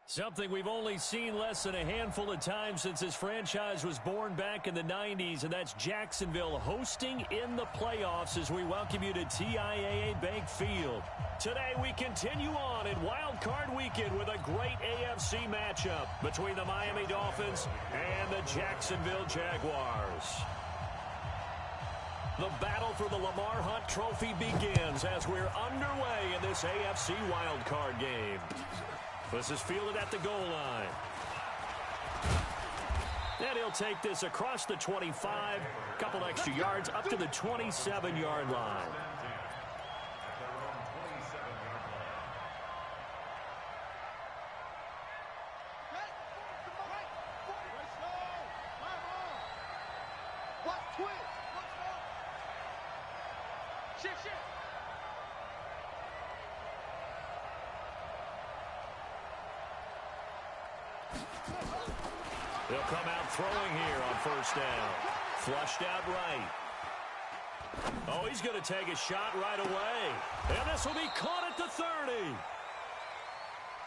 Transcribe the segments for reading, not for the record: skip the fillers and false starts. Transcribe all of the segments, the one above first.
Something we've only seen less than a handful of times since this franchise was born back in the 90s, and that's Jacksonville hosting in the playoffs as we welcome you to TIAA Bank Field. Today we continue on in Wild Card Weekend with a great AFC matchup between the Miami Dolphins and the Jacksonville Jaguars. The battle for the Lamar Hunt Trophy begins as we're underway in this AFC Wild Card game. This is fielded at the goal line. And he'll take this across the 25, couple extra yards up to the 27-yard line. He'll come out throwing here on first down. Flushed out right. Oh, he's going to take a shot right away. And this will be caught at the 30.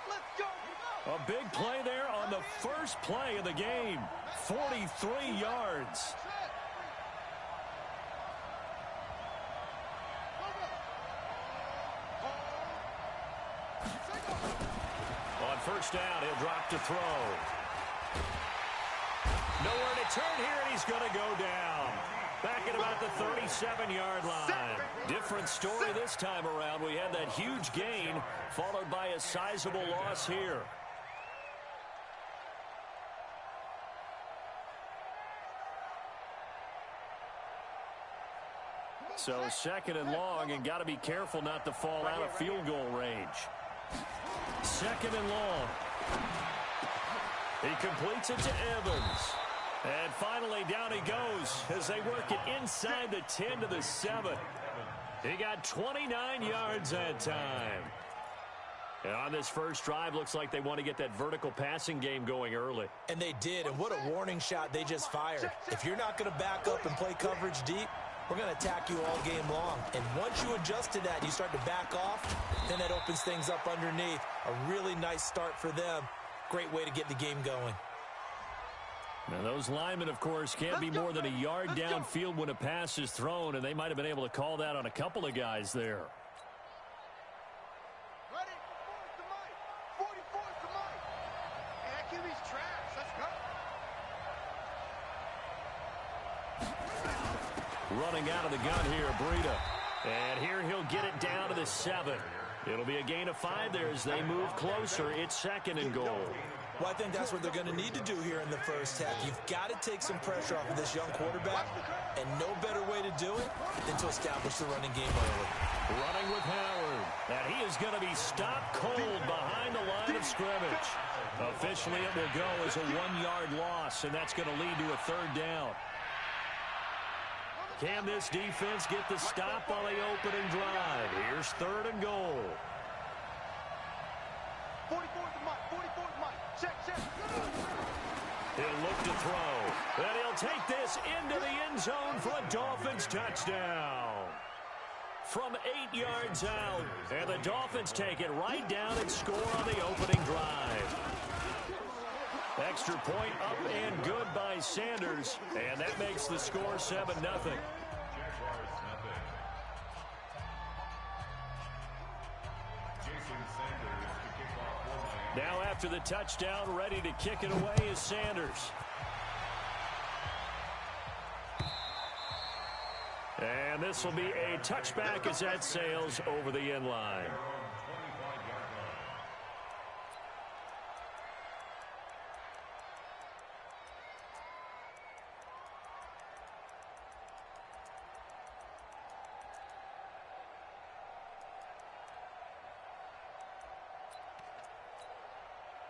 Let's go. A big play there on the first play of the game. 43 yards. On first down, he'll drop to throw. Nowhere to turn here, and he's going to go down. Back at about the 37-yard line. Different story this time around. We had that huge gain, followed by a sizable loss here. So second and long, and got to be careful not to fall out of field goal range. Second and long. He completes it to Evans. And finally, down he goes as they work it inside the 10 to the 7. He got 29 yards that time. And on this first drive, looks like they want to get that vertical passing game going early. And they did, and what a warning shot they just fired. If you're not going to back up and play coverage deep, we're going to attack you all game long. And once you adjust to that, you start to back off, then that opens things up underneath. A really nice start for them. Great way to get the game going. Now, those linemen, of course, can't be more than a yard downfield when a pass is thrown, and they might have been able to call that on a couple of guys there. Ready? 44's the mic. Hey, that QB's trash. Let's go. Running out of the gun here, Breida. And here he'll get it down to the 7. It'll be a gain of 5 there as they move closer. It's second and goal. Well, I think that's what they're going to need to do here in the first half. You've got to take some pressure off of this young quarterback, and no better way to do it than to establish the running game early. Running with Howard. And he is going to be stopped cold behind the line of scrimmage. Officially, it will go as a 1-yard loss, and that's going to lead to a third down. Can this defense get the stop on the opening drive? Here's third and goal. 44's the mic. 44's the mic. Check. He'll look to throw. And he'll take this into the end zone for a Dolphins touchdown. From 8 yards out. And the Dolphins take it right down and score on the opening drive. Extra point up and good by Sanders. And that makes the score 7-0. Now after the touchdown, ready to kick it away is Sanders. And this will be a touchback as that sails over the end line.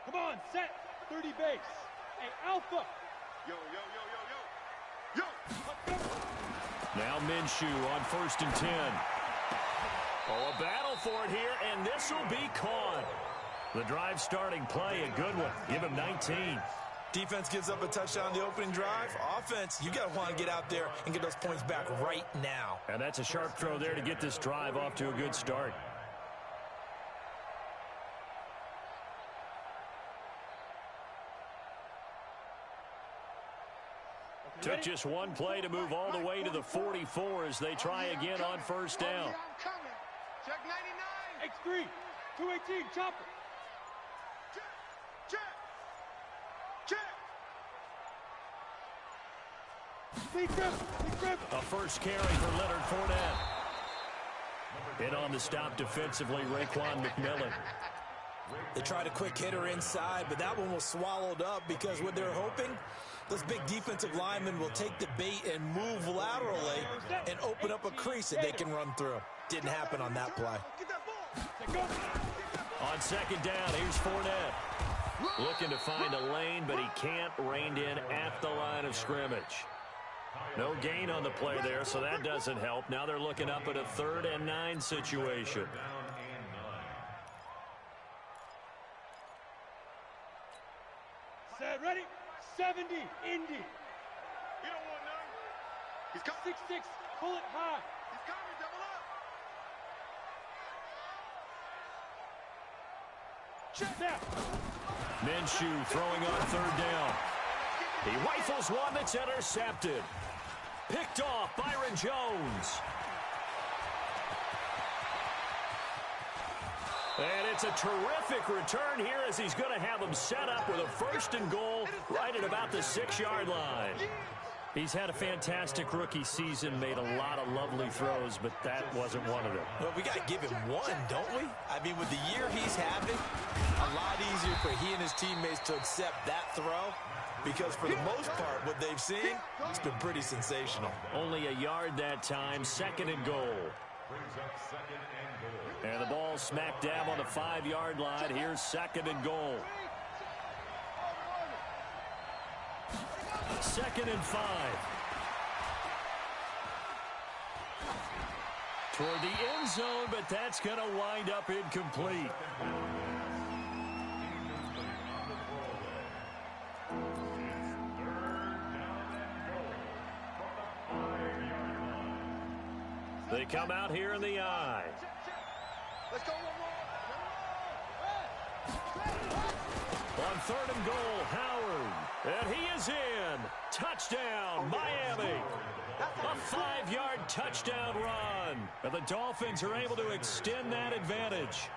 Come on, set. 30 base. Hey, Alpha. Yo. Let's go. Now Minshew on first and 10. Oh, a battle for it here, and this will be caught. The drive starting play, a good one. Give him 19. Defense gives up a touchdown the opening drive. Offense, you got to want to get out there and get those points back right now. And that's a sharp throw there to get this drive off to a good start. Took just one play to move all the way to the 44 as they try again on first down. Check 99. X3, 218, chopper. Check. Big grip. A first carry for Leonard Fournette. In on the stop defensively, Raekwon McMillan. They tried a quick hitter inside, but that one was swallowed up because what they're hoping, those big defensive linemen will take the bait and move laterally and open up a crease that they can run through. Didn't happen on that play. On second down, here's Fournette. Looking to find a lane, but he can't rein in at the line of scrimmage. No gain on the play there, so that doesn't help. Now they're looking up at a 3rd and 9 situation. Set, ready, 70, Indy. You don't want none. He's coming. 6'6", pull it high. He's coming. Double up. Check that. Minshew throwing on 3rd down. He rifles one that's intercepted. Picked off Byron Jones. And it's a terrific return here as he's going to have them set up with a 1st and goal right at about the 6-yard line. He's had a fantastic rookie season, made a lot of lovely throws, but that wasn't one of them. Well, we got to give him one, don't we? I mean, with the year he's having, a lot easier for he and his teammates to accept that throw because for the most part, what they've seen, it's been pretty sensational. Only a yard that time, 2nd and goal. And the ball smack dab on the 5-yard line. Here's 2nd and goal. 2nd and 5. Toward the end zone, but that's going to wind up incomplete. They come out here in the eye. Let's go one more. On 3rd and goal, Howard. And he is in. Touchdown, Miami. A 5-yard touchdown run. And the Dolphins are able to extend that advantage.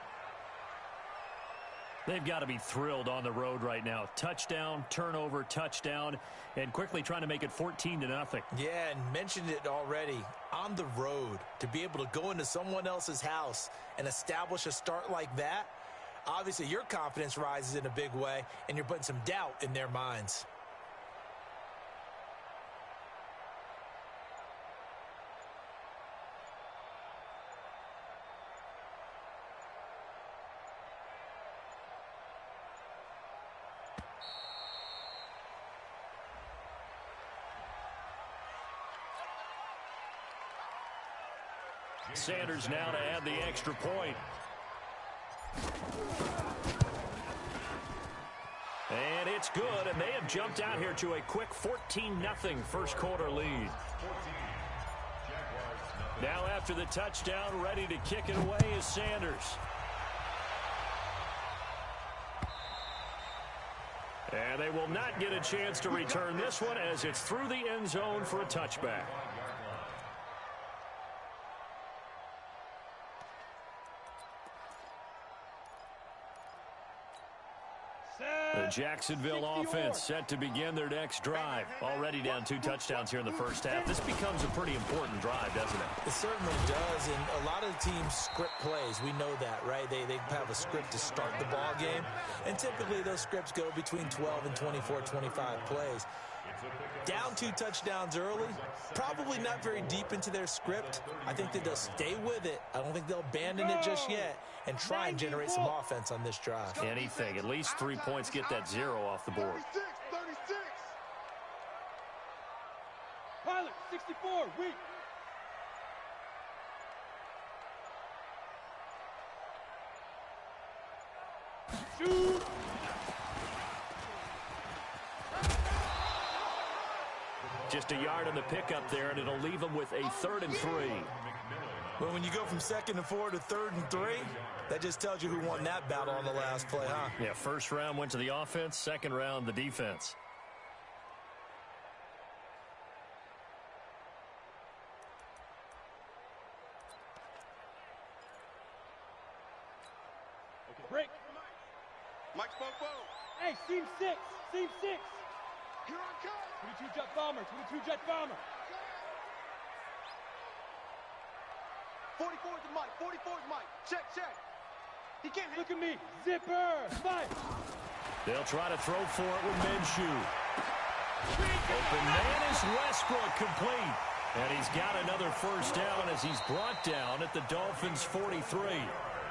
They've got to be thrilled on the road right now. Touchdown, turnover, touchdown, and quickly trying to make it 14-0. Yeah, and mentioned it already. On the road, to be able to go into someone else's house and establish a start like that, obviously your confidence rises in a big way, and you're putting some doubt in their minds. Sanders now to add the extra point. And it's good, and they have jumped out here to a quick 14-0 first quarter lead. Now after the touchdown, ready to kick it away is Sanders. And they will not get a chance to return this one as it's through the end zone for a touchback. The Jacksonville offense set to begin their next drive. Already down 2 touchdowns here in the first half. This becomes a pretty important drive, doesn't it? It certainly does, and a lot of the teams script plays. We know that, right? They have a script to start the ball game, and typically those scripts go between 12 and 24, 25 plays. Down 2 touchdowns early, probably not very deep into their script. I think that they'll stay with it. I don't think they'll abandon it just yet and try and generate some offense on this drive. Anything. At least 3 points, get that 0 off the board. 36. Pilot, 64, weak. Shoot. Just a yard on the pickup there, and it'll leave them with a 3rd and 3. Well, when you go from 2nd and 4 to 3rd and 3, that just tells you who won that battle on the last play, huh? Yeah, first round went to the offense, second round the defense. Break. Mike Spopo. Hey, seam 6. Seam 6. Here I come. 22 jet bomber. 22 jet bomber. 44 is Mike. 44 is Mike. Check, check. He can't hit. Look at me. Zipper. Fight. They'll try to throw for it with Minshew. Open man is Westbrook, complete. And he's got another first down as he's brought down at the Dolphins' 43.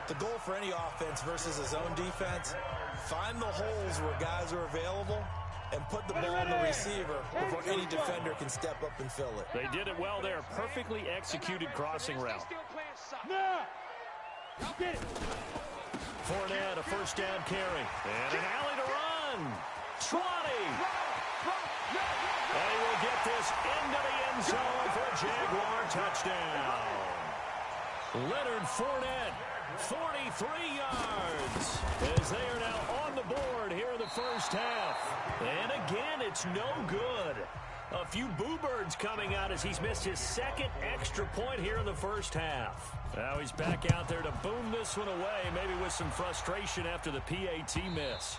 The goal for any offense versus his own defense, find the holes where guys are available and put the ball on the receiver before any defender can step up and fill it. They did it well there. Perfectly executed crossing route. Now. Get it. Fournette, a first down carry. And an alley to run. 20. And he will get this into the end zone for a Jaguar touchdown. Leonard Fournette, 43 yards, as they are now on the board here in the first half. And again, it's no good. A few boo birds coming out as he's missed his second extra point here in the first half. Now he's back out there to boom this one away, maybe with some frustration after the PAT miss.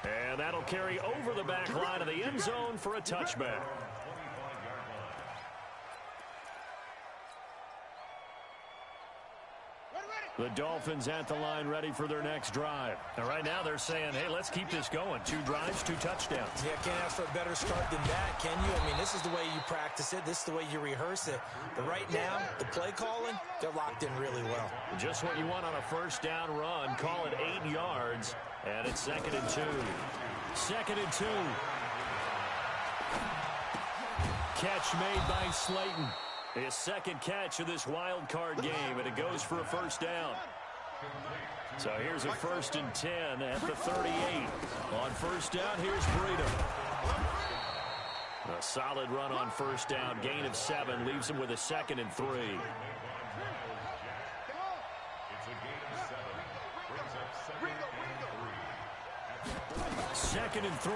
And that'll carry over the back line of the end zone for a touchback. The Dolphins at the line ready for their next drive. And right now they're saying, hey, let's keep this going. 2 drives, 2 touchdowns. Yeah, can't ask for a better start than that, can you? I mean, this is the way you practice it. This is the way you rehearse it. But right now, the play calling, they're locked in really well. Just what you want on a first down run. Call it 8 yards. And it's 2nd and 2. 2nd and 2. Catch made by Slayton. His second catch of this wild card game, and it goes for a first down. So here's a 1st and 10 at the 38. On first down, here's Breida. A solid run on first down. Gain of 7 leaves him with a 2nd and 3. Second and 3.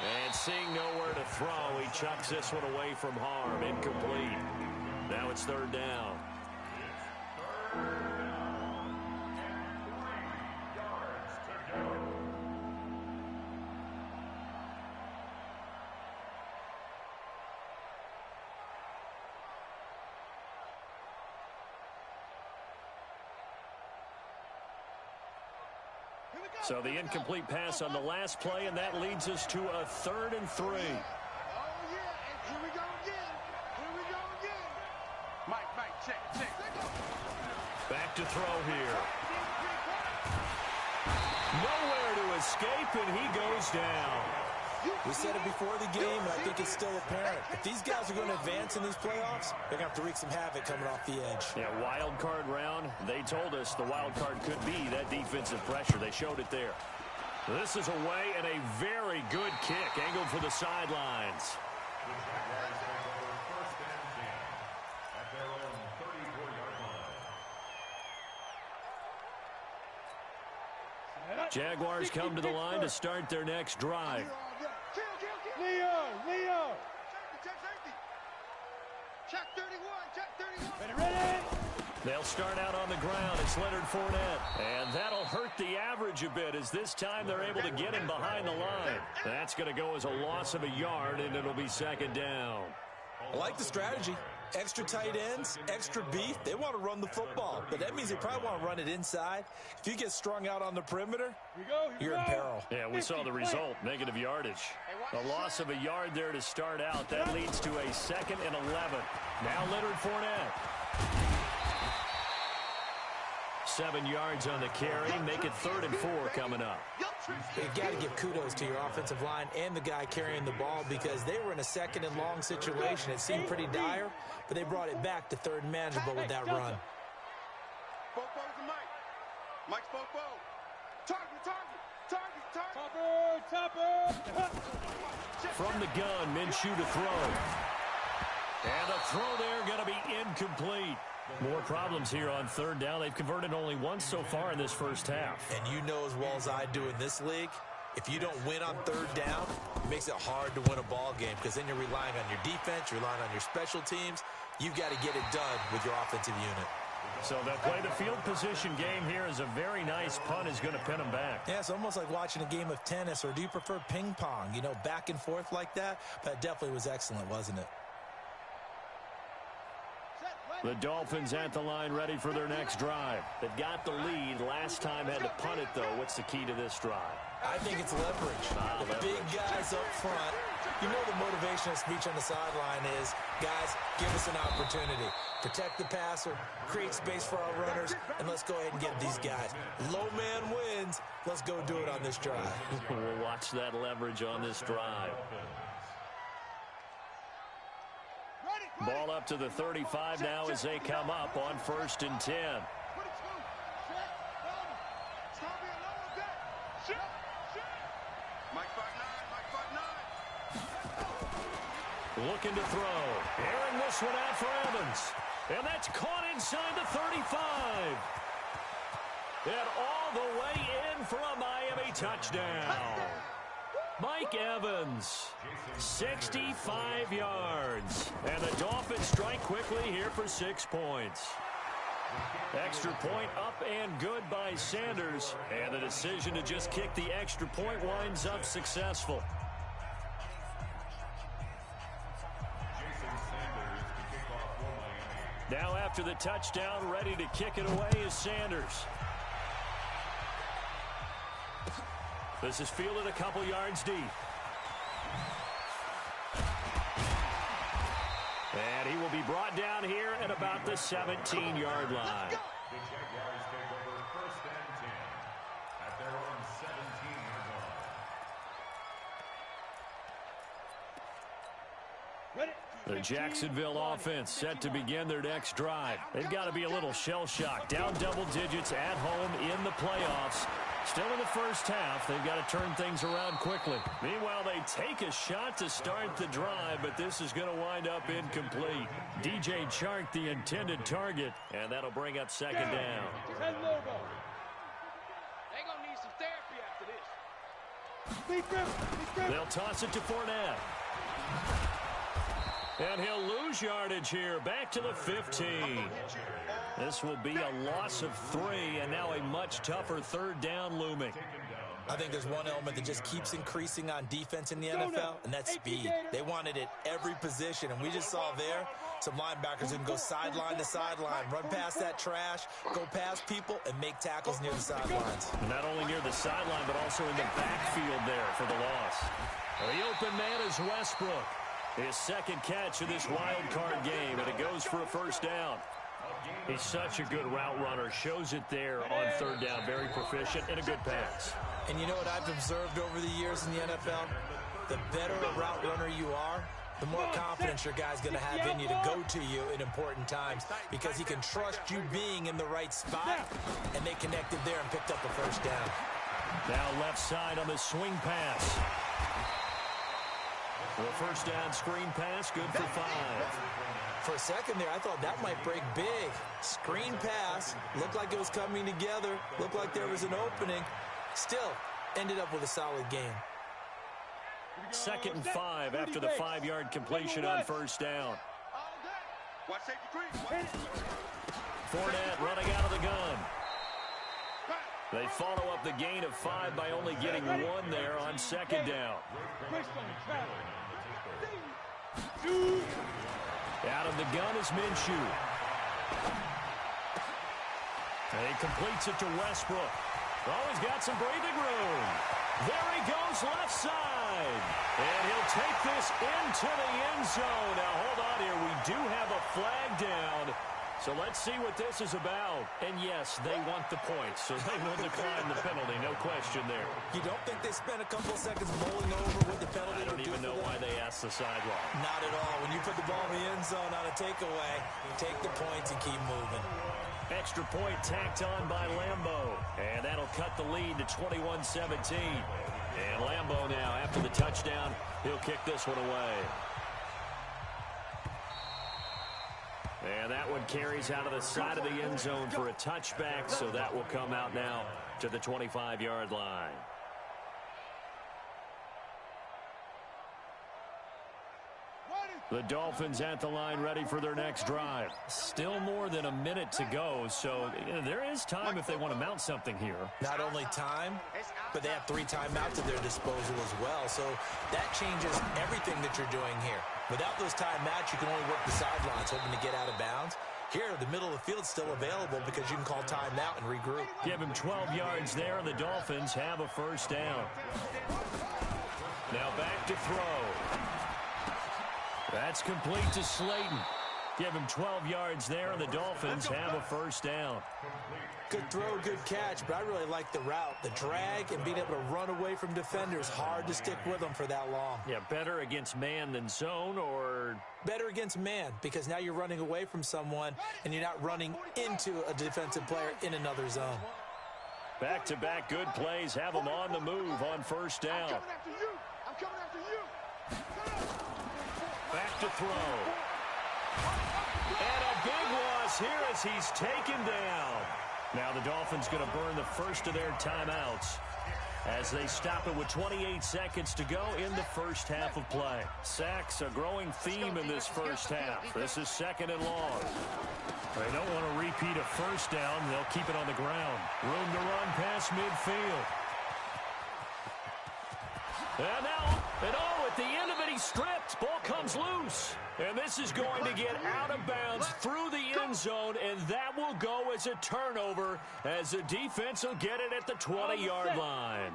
And seeing nowhere to throw, he chucks this one away from harm. Incomplete. Now it's 3rd down. So the incomplete pass on the last play, and that leads us to a 3rd and 3. Oh, yeah. And here we go again. Here we go again. Mike, check. Back to throw here. Nowhere to escape, and he goes down. We said it before the game, and I think it's still apparent. If these guys are going to advance in these playoffs, they're going to have to wreak some havoc coming off the edge. Yeah, wild card round. They told us the wild card could be that defensive pressure. They showed it there. This is away and a very good kick angled for the sidelines. Jaguars come to the line to start their next drive. Leo. Check 31. Ready. They'll start out on the ground. It's Leonard Fournette. And that'll hurt the average a bit as this time they're able to get him behind the line. That's going to go as a loss of a yard, and it'll be 2nd down. I like the strategy. Extra tight ends, extra beef. They want to run the football, but that means they probably want to run it inside. If you get strung out on the perimeter, you're in peril. Yeah, we saw the result, negative yardage. A loss of a yard there to start out. That leads to a 2nd and 11. Now Leonard Fournette. 7 yards on the carry. Make it 3rd and 4 coming up. You got to give kudos to your offensive line and the guy carrying the ball because they were in a 2nd and long situation. It seemed pretty dire, but they brought it back to 3rd and manageable with that run. Mike Spopo. Target. Topper. From the gun, Minshew to throw. And the throw there going to be incomplete. More problems here on 3rd down. They've converted only once so far in this first half. And you know as well as I do in this league, If you don't win on third down, it makes it hard to win a ball game because then you're relying on your defense, you're relying on your special teams. You've got to get it done with your offensive unit. So they'll play the field position game here as a very nice punt is going to pin them back. Yeah, it's almost like watching a game of tennis, or do you prefer ping pong? You know, back and forth like that? But it definitely was excellent, wasn't it? The Dolphins at the line ready for their next drive. They've got the lead. Last time had to punt it, though. What's the key to this drive? I think it's leverage. The big guys up front. You know the motivational speech on the sideline is, guys, give us an opportunity. Protect the passer, create space for our runners, and let's go ahead and get these guys. Low man wins. Let's go do it on this drive. We'll watch that leverage on this drive. Ball up to the 35 now as they come up on 1st and 10. Looking to throw. Airing this one out for Evans. And that's caught inside the 35. And all the way in for a Miami touchdown. Mike Evans, 65 yards. And the Dolphins strike quickly here for 6 points. Extra point up and good by Sanders. And the decision to just kick the extra point winds up successful. Now after the touchdown, ready to kick it away is Sanders. This is fielded a couple yards deep. And he will be brought down here at about the 17-yard line. The Jacksonville offense set to begin their next drive. They've got to be a little shell-shocked. Down double digits at home in the playoffs. Still in the first half, they've got to turn things around quickly. Meanwhile, they take a shot to start the drive, but this is going to wind up incomplete. DJ Chark, the intended target, and that'll bring up second down. They're going to need some therapy after this. They'll toss it to Fournette. And he'll lose yardage here, back to the 15. This will be a loss of 3, and now a much tougher third down looming. I think there's one element that just keeps increasing on defense in the NFL, and that's speed. They want it at every position, and we just saw there some linebackers who can go sideline to sideline, run past that trash, go past people, and make tackles near the sidelines. Not only near the sideline, but also in the backfield there for the loss. The open man is Westbrook. His second catch of this wild card game, and it goes for a first down. He's such a good route runner. Shows it there on third down. Very proficient and a good pass. And you know what I've observed over the years in the NFL? The better a route runner you are, the more confidence your guy's going to have in you to go to you in important times because he can trust you being in the right spot, and they connected there and picked up the first down. Now left side on the swing pass. The first down screen pass, good for 5. For a second there, I thought that might break big. Screen pass, looked like it was coming together, looked like there was an opening. Still, ended up with a solid game. 2nd and 5 after the 5-yard completion on first down. Fournette running out of the gun. They follow up the gain of 5 by only getting 1 there on second down. Out of the gun is Minshew. And he completes it to Westbrook. Oh, he's got some breathing room. There he goes left side. And he'll take this into the end zone. Now, hold on here. We do have a flag down. So let's see what this is about. And yes, they want the points, so they will decline the penalty. No question there. You don't think they spent a couple of seconds mulling over what the penalty I don't even know why they asked the sideline. Not at all. When you put the ball in the end zone on a takeaway, take the points and keep moving. Extra point tacked on by Lambeau. And that'll cut the lead to 21-17. And Lambeau now, after the touchdown, he'll kick this one away. And that one carries out of the side of the end zone for a touchback, so that will come out now to the 25-yard line. The Dolphins at the line ready for their next drive. Still more than a minute to go, so there is time if they want to mount something here. Not only time, but they have 3 timeouts at their disposal as well, so that changes everything that you're doing here. Without those timeouts, you can only work the sidelines, hoping to get out of bounds. Here, the middle of the field's still available because you can call timeout and regroup. Give him 12 yards there, and the Dolphins have a first down. Now back to throw. That's complete to Slayton. Give him 12 yards there, and the Dolphins have a first down. Good throw, good catch, but I really like the route. The drag and being able to run away from defenders, hard to stick with them for that long. Yeah, better against man than zone, or? Better against man, because now you're running away from someone, and you're not running into a defensive player in another zone. Back-to-back good plays have them on the move on first down. I'm coming after you. I'm coming after you. Back to throw. And a big loss here as he's taken down. Now the Dolphins going to burn the first of their timeouts as they stop it with 28 seconds to go in the first half of play. Sacks, a growing theme in this first half. This is 2nd and long. They don't want to repeat a first down. They'll keep it on the ground. Room to run past midfield. And now, at the end of it, he's stripped. Ball comes loose. And this is going to get out of bounds through the end zone, and that will go as a turnover as the defense will get it at the 20-yard line.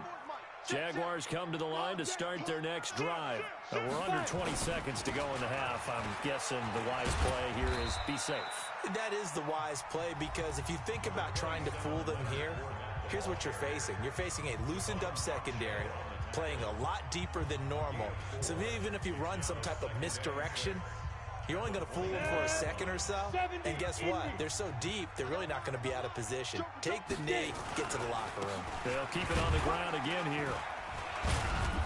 Jaguars come to the line to start their next drive. We're under 20 seconds to go in the half. I'm guessing the wise play here is be safe. That is the wise play, because if you think about trying to fool them here, here's what you're facing. You're facing a loosened-up secondary, playing a lot deeper than normal. So even if you run some type of misdirection, you're only going to fool them for a second or so. And guess what? They're so deep, they're really not going to be out of position. Take the knee, get to the locker room. They'll keep it on the ground again here.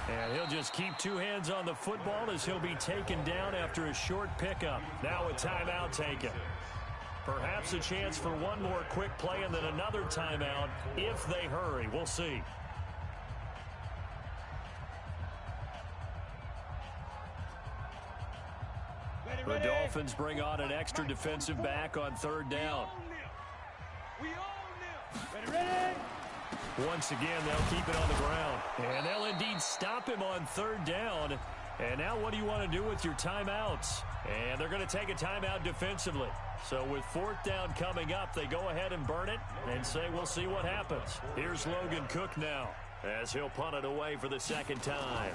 And he'll just keep 2 hands on the football as he'll be taken down after a short pickup. Now a timeout taken. Perhaps a chance for one more quick play and then another timeout if they hurry. We'll see. The Dolphins bring on an extra defensive back on 3rd down. Once again, they'll keep it on the ground. And they'll indeed stop him on 3rd down. And now what do you want to do with your timeouts? And they're going to take a timeout defensively. So with 4th down coming up, they go ahead and burn it and say we'll see what happens. Here's Logan Cook now as he'll punt it away for the 2nd time.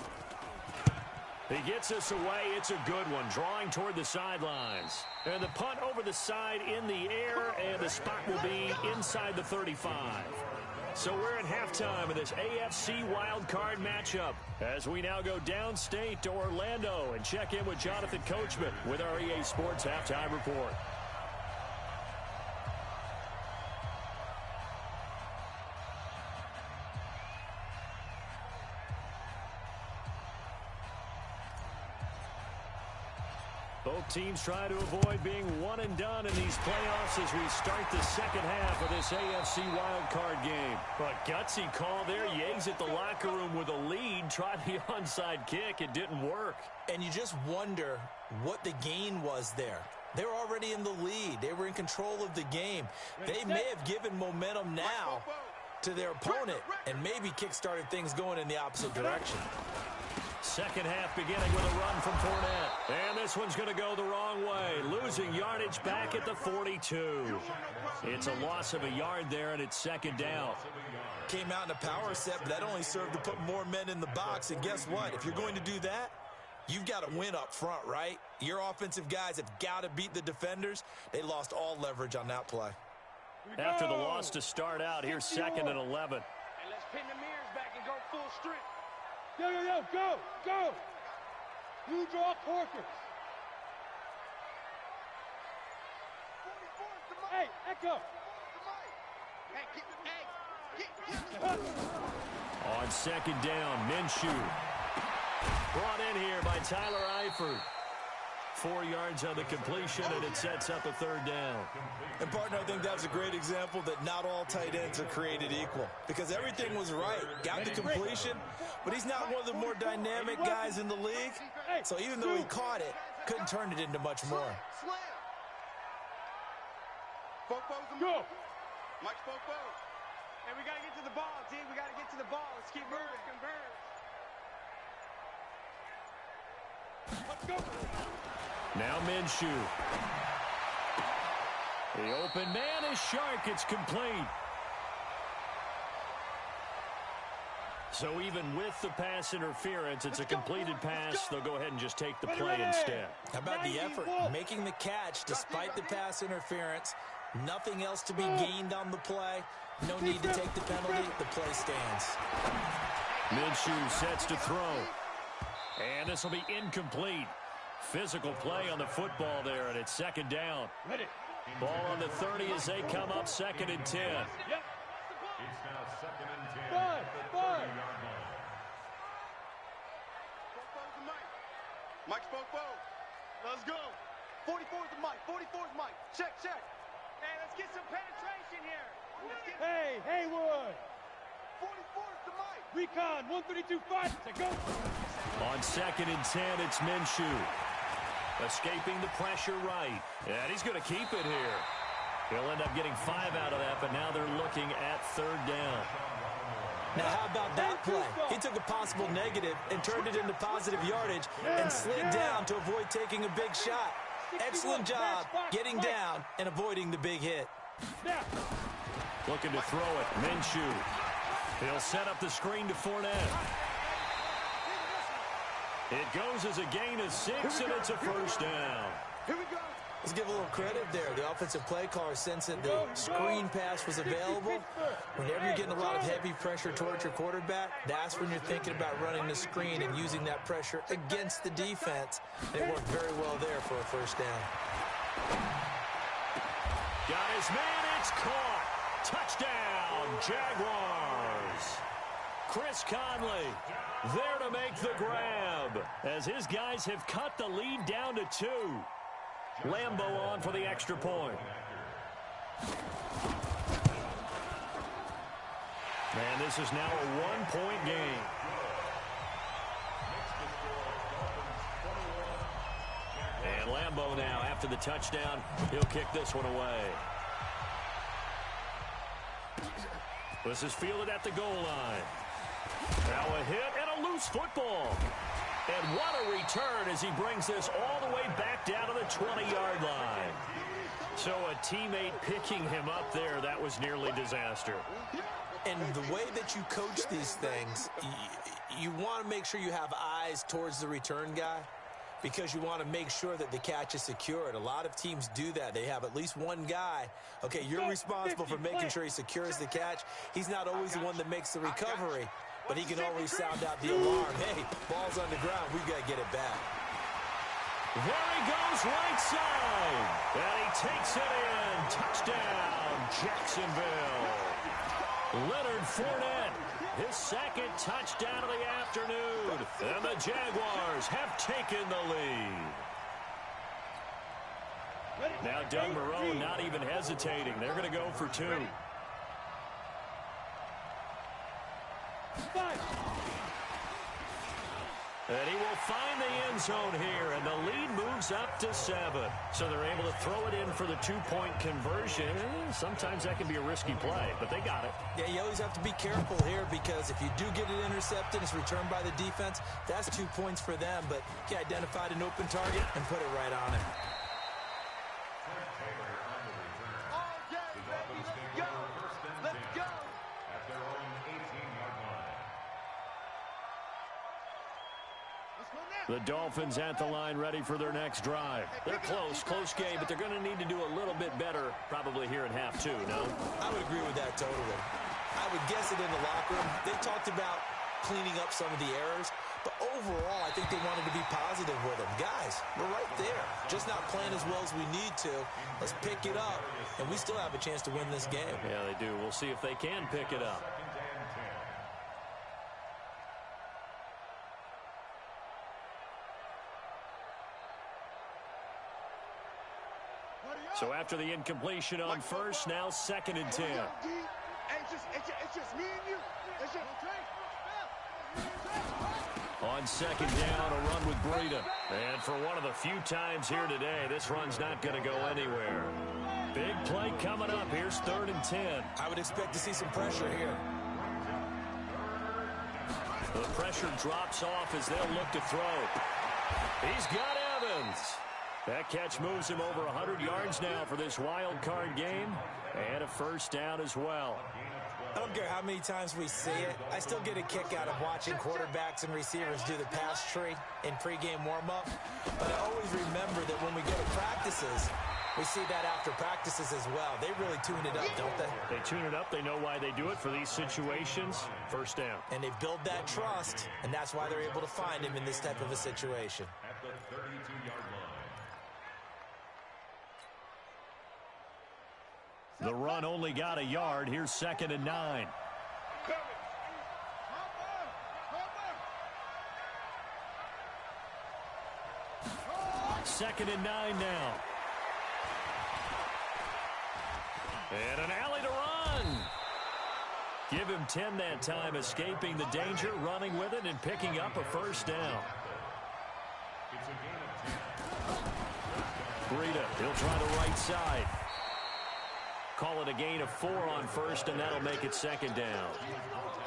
He gets us away. It's a good one, drawing toward the sidelines. And the punt over the side in the air, and the spot will be inside the 35. So we're at halftime of this AFC wildcard matchup as we now go downstate to Orlando and check in with Jonathan Coachman with our EA Sports Halftime Report. Both teams try to avoid being one and done in these playoffs as we start the 2nd half of this AFC wildcard game. But gutsy call there. Yates at the locker room with a lead. Tried the onside kick. It didn't work. And you just wonder what the gain was there. They were already in the lead. They were in control of the game. They may have given momentum now to their opponent and maybe kick-started things going in the opposite direction. 2nd half beginning with a run from Fournette. And this one's going to go the wrong way. Losing yardage back at the 42. It's a loss of a yard there, and it's 2nd down. Came out in a power set, but that only served to put more men in the box. And guess what? If you're going to do that, you've got to win up front, right? Your offensive guys have got to beat the defenders. They lost all leverage on that play. After the loss to start out, here's 2nd and 11. And let's pin the mirrors back and go full strength. Yo, go! You draw corkers. Hey, Echo. On 2nd down, Minshew. Brought in here by Tyler Eifert. 4 yards on the completion, and it sets up a 3rd down. And, partner, I think that's a great example that not all tight ends are created equal. Because everything was right. Got the completion, but he's not one of the more dynamic guys in the league. So even though he caught it, Couldn't turn it into much more. Slam. Go. Mike Fofo. And we got to get to the ball, D. We got to get to the ball. Let's keep moving. Let's go. Now Minshew. The open man is Shark. It's complete. So even with the pass interference, it's a completed pass. They'll go ahead and just take the play instead. How about the effort? Making the catch despite the pass interference. Nothing else to be gained on the play. No need to take the penalty. The play stands. Minshew sets to throw. And this will be incomplete. Physical play on the football there, and it's second down. Ready. Ball on the 30 as they come up 2nd and 10. Yep. It's now 2nd and 10. Five. Yard line. Fofo's the Mike. Mike's Fofo. Let's go. 44's the Mike. 44's Mike. Check. Hey, let's get some penetration here. Hey, Haywood. 44's the Mike. Recon 132-5 to go. On 2nd and 10, it's Minshew. Escaping the pressure right. And he's going to keep it here. He'll end up getting 5 out of that, but now they're looking at 3rd down. Now, how about that play? He took a possible negative and turned it into positive yardage and slid down to avoid taking a big shot. Excellent job getting down and avoiding the big hit. Looking to throw it. Minshew. He'll set up the screen to Fournette. It goes as a gain of 6, and it's a 1st down. Here we go. Let's give a little credit there. The offensive play caller sensed that the screen pass was available. Whenever you're getting a lot of heavy pressure towards your quarterback, that's when you're thinking about running the screen and using that pressure against the defense. And it worked very well there for a 1st down. Got his man. It's caught. Touchdown, Jaguars. Chris Conley there to make the grab as his guys have cut the lead down to 2. Lambo on for the extra point. And this is now a 1-point game. And Lambo now, after the touchdown, he'll kick this one away. This is fielded at the goal line. Now a hit and a loose football. And what a return as he brings this all the way back down to the 20-yard line. So a teammate picking him up there, that was nearly disaster. And the way that you coach these things, you want to make sure you have eyes towards the return guy because you want to make sure that the catch is secured. A lot of teams do that. They have at least one guy. Okay, you're responsible for making sure he secures the catch. He's not always the one that makes the recovery, but he can always sound out the alarm. Hey, ball's on the ground. We've got to get it back. There he goes right side. And he takes it in. Touchdown, Jacksonville. Leonard Fournette, his 2nd touchdown of the afternoon. And the Jaguars have taken the lead. Now Doug Moreau not even hesitating. They're going to go for 2. And he will find the end zone here, and the lead moves up to 7. So they're able to throw it in for the 2-point conversion. Sometimes that can be a risky play, but they got it. Yeah, you always have to be careful here because if you do get it intercepted, it's returned by the defense, that's 2 points for them. But he identified an open target and put it right on him. Let's go. At their own 18-yard line. The Dolphins at the line ready for their next drive. They're close game, but they're going to need to do a little bit better probably here in half 2, no? I would agree with that totally. I would guess it in the locker room. They talked about cleaning up some of the errors, but overall, I think they wanted to be positive with them. Guys, we're right there. Just not playing as well as we need to. Let's pick it up, and we still have a chance to win this game. Yeah, they do. We'll see if they can pick it up. So after the incompletion on first, now 2nd and 10. It's just me and you. It's just On on second down, a run with Breida. And for one of the few times here today, this run's not going to go anywhere. Big play coming up. Here's 3rd and 10. I would expect to see some pressure here. The pressure drops off as they'll look to throw. He's got Evans. That catch moves him over 100 yards now for this wild card game. And a first down as well. I don't care how many times we see it. I still get a kick out of watching quarterbacks and receivers do the pass tree in pregame warm-up. But I always remember that when we go to practices, we see that after practices as well. They really tune it up, don't they? They tune it up. They know why they do it for these situations. First down. And they build that trust, and that's why they're able to find him in this type of a situation. At the 32-yard line. The run only got a yard. Here's 2nd and 9. Second and 9 now. And an alley to run. Give him 10 that time, escaping the danger, running with it, and picking up a first down. It's a gain of 10. Breida, he'll try the right side. Call it a gain of 4 on first, and that'll make it 2nd down.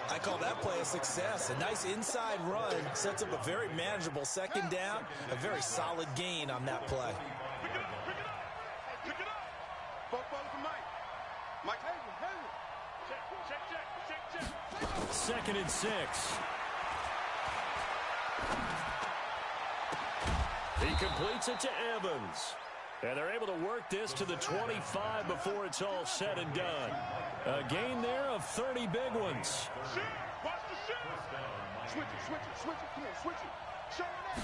I call that play a success. A nice inside run sets up a very manageable 2nd down. A very solid gain on that play. Pick it up, pick it up. Hey, pick it up. Both for Mike. Mike, check. 2nd and 6. He completes it to Evans. And they're able to work this to the 25 before it's all said and done. A gain there of 30 big ones. Watch the shit. Switch it. Come on, switch it. Show it out.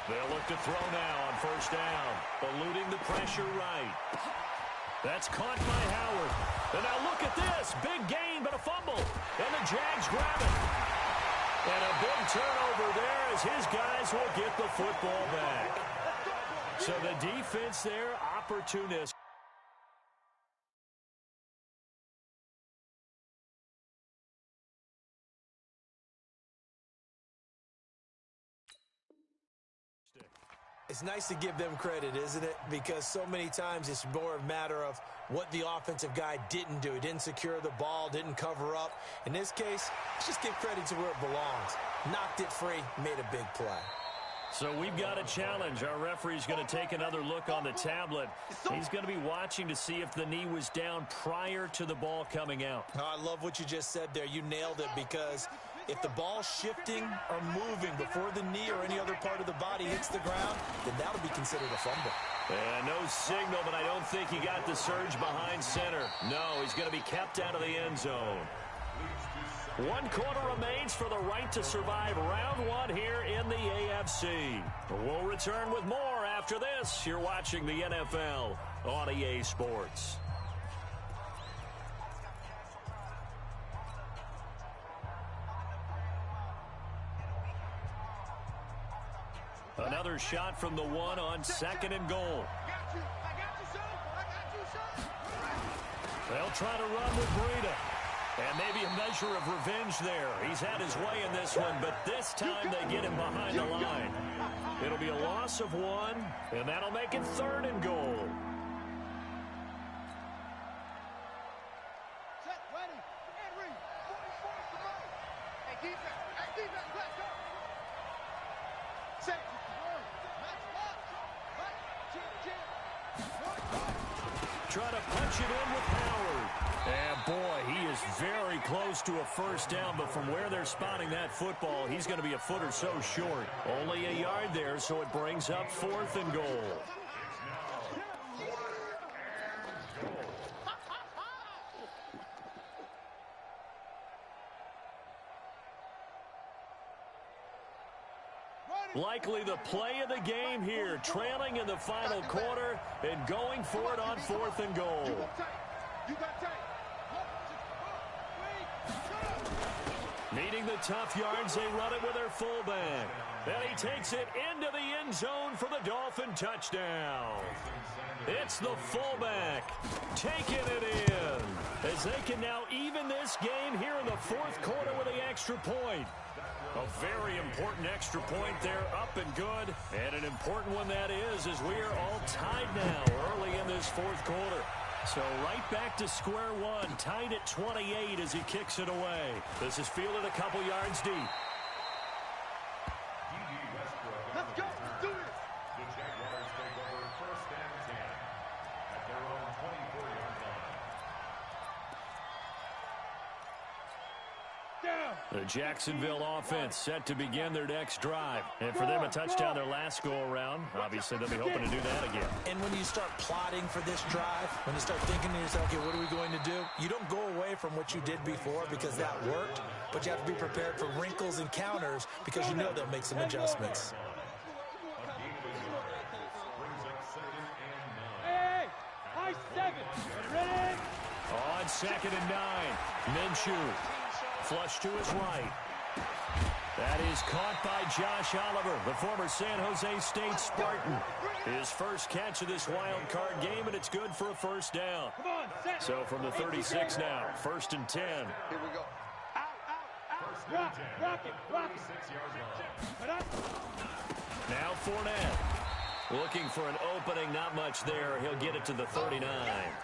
They'll look to throw now on first down, eluding the pressure right. That's caught by Howard. And now look at this. Big gain, but a fumble. And the Jags grab it. And a big turnover there as his guys will get the football back. So the defense there, opportunistic. It's nice to give them credit, isn't it? Because so many times it's more a matter of what the offensive guy didn't do. He didn't secure the ball, didn't cover up. In this case, let's just give credit to where it belongs. Knocked it free, made a big play. So we've got a challenge. Our referee's going to take another look on the tablet. He's going to be watching to see if the knee was down prior to the ball coming out. Oh, I love what you just said there. You nailed it, because if the ball's shifting or moving before the knee or any other part of the body hits the ground, then that'll be considered a fumble. And no signal, but I don't think he got the surge behind center. No, he's going to be kept out of the end zone. 1 quarter remains for the right to survive round 1 here in the AFC. We'll return with more after this. You're watching the NFL on EA Sports. Another shot from the 1 on 2nd and goal. They'll try to run with Breida. And maybe a measure of revenge there. He's had his way in this one, but this time they get him behind the line. It'll be a loss of 1, and that'll make it 3rd and goal. Set, ready, and read. 44 to Mike. Hey, defense, let's go. Set, match up. Right, Try to punch it in with Howard. And boy, he is very close to a first down, but from where they're spotting that football, he's going to be a foot or so short. Only a yard there, so it brings up 4th and goal. Likely the play of the game here, trailing in the final quarter and going for it on 4th and goal. You got tape. Needing the tough yards, they run it with their fullback. And he takes it into the end zone for the Dolphin touchdown. It's the fullback taking it in as they can now even this game here in the 4th quarter with the extra point. A very important extra point there, up and good. And an important one that is, as we are all tied now early in this fourth quarter. So right back to square one, tied at 28 as he kicks it away. This is fielded a couple yards deep. Let's go. Let's do this. The Jaguars take over first and 10 at their own 24-yard line. Down. The Jacksonville offense set to begin their next drive. And for them, a touchdown their last go-around. Obviously, they'll be hoping to do that again. And when you start plotting for this drive, when you start thinking to yourself, okay, what are we going to do? You don't go away from what you did before because that worked, but you have to be prepared for wrinkles and counters because you know they'll make some adjustments. Hey, high 7. Ready? On 2nd and 9, Minshew. Flush to his right. That is caught by Josh Oliver, the former San Jose State Spartan. His first catch of this wild card game, and it's good for a first down. Come on, set. So from the 36 now, 1st and 10. Here we go. Rock it. 6-yard line. Now Fournette. Looking for an opening, not much there. He'll get it to the 39.